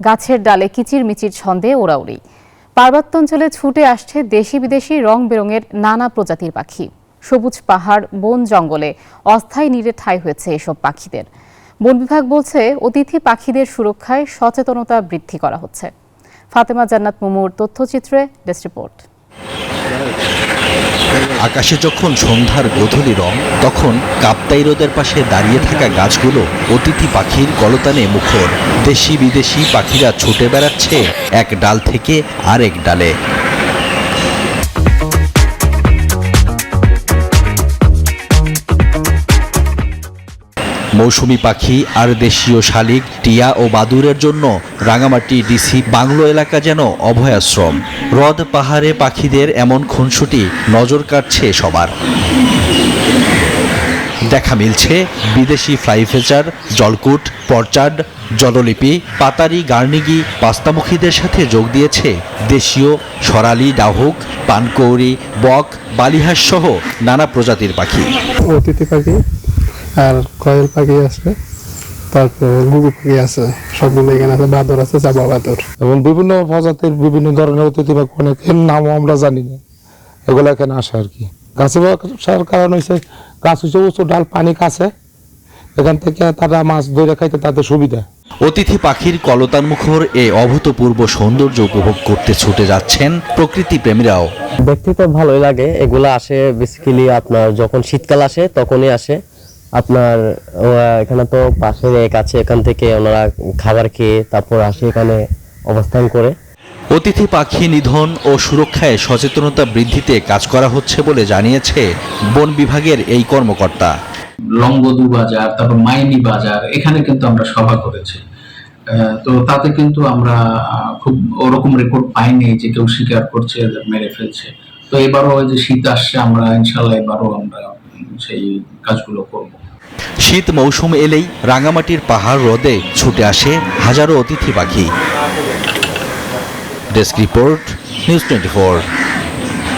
গাছের ডালে কিচিরমিচির ছন্দে ওড়াউড়ি। পার্বত্যাঞ্চলে ছুটে আসছে দেশি বিদেশি রং বেরঙের নানা প্রজাতির পাখি। সবুজ পাহাড়, বন জঙ্গলে অস্থায়ী নিরে ঠাঁই হয়েছে এসব পাখিদের। বন বিভাগ বলছে, অতিথি পাখিদের সুরক্ষায় সচেতনতা বৃদ্ধি করা হচ্ছে। ফাতেমা জান্নাত মুমুর তথ্যচিত্রে ডেস্ক রিপোর্ট। আকাশে যখন সন্ধ্যার গোধূলি রং, তখন কাপ্তাই হ্রদের পাশে দাঁড়িয়ে থাকা গাছগুলো অতিথি পাখির কলতানে মুখর। দেশি বিদেশি পাখিরা ছুটে বেড়াচ্ছে এক ডাল থেকে আরেক ডালে। মৌসুমী পাখি আর দেশীয় শালিক, টিয়া ও বাদুড়ের জন্য রাঙামাটি ডিসি বাংলো এলাকা যেন অভয়াশ্রম। হ্রদ পাহাড়ে পাখিদের এমন খুনসুটি নজর কাটছে সবার। দেখা মিলছে বিদেশি ফ্লাইফেচার, জলকুট, পর্চাড, জললিপি, পাতারি, গার্নিগি, পাস্তামুখীদের সাথে যোগ দিয়েছে দেশীয় সরালি, ডাহুক, পানকৌড়ি, বক, বালিহাঁস সহ নানা প্রজাতির পাখি। অতিথি পাখি আর কয়েল পাখি আছে, তারপর গুগু পাখি আছে, সবগুলো এখানে আছে। বাদর আছে, চাপা বাদর, এবং বিভিন্ন প্রজাতির বিভিন্ন ধরনের অতিথি পাখি, অনেকের নামও আমরা জানি না, এগুলো এখানে আসে আর কি। গাছে বসার কারণ হয়েছে, গাছ হচ্ছে উঁচু ডাল, পানি কাছে, এখান থেকে তারা মাছ ধরে খাইতে তাদের সুবিধা। অতিথি পাখির কলতান মুখর এ অভূতপূর্ব সৌন্দর্য উপভোগ করতে ছুটে যাচ্ছেন প্রকৃতি প্রেমীরাও। দেখতে তো ভালোই লাগে। এগুলা আসে বেসিক্যালি আপনার যখন শীতকাল আসে তখনই আসে। আপনার এখানে তো পাশের এক আছে, এখান থেকে ওনারা খাবার খেয়ে তারপর আসে এখানে অবস্থান করে। অতিথি পাখি নিধন ও সুরক্ষায় সচেতনতা বৃদ্ধিতে কাজ করা হচ্ছে বলে জানিয়েছে বন বিভাগের এই কর্মকর্তা। লংগদু বাজার, তারপর মাইনি বাজার, এখানে কিন্তু আমরা সভা করেছি। তো তাতে কিন্তু আমরা খুব ওরকম রেকর্ড পাইনি যে কেউ শিকার করছে, মেরে ফেলছে। তো এবারও ওই যে শীত আসছে, আমরা ইনশাল্লাহ এবারও আমরা সেই কাজগুলো করব। শীত মৌসুম এলেই রাঙামাটির পাহাড় হ্রদে ছুটে আসে হাজারো অতিথি পাখি। Desk report, news 24।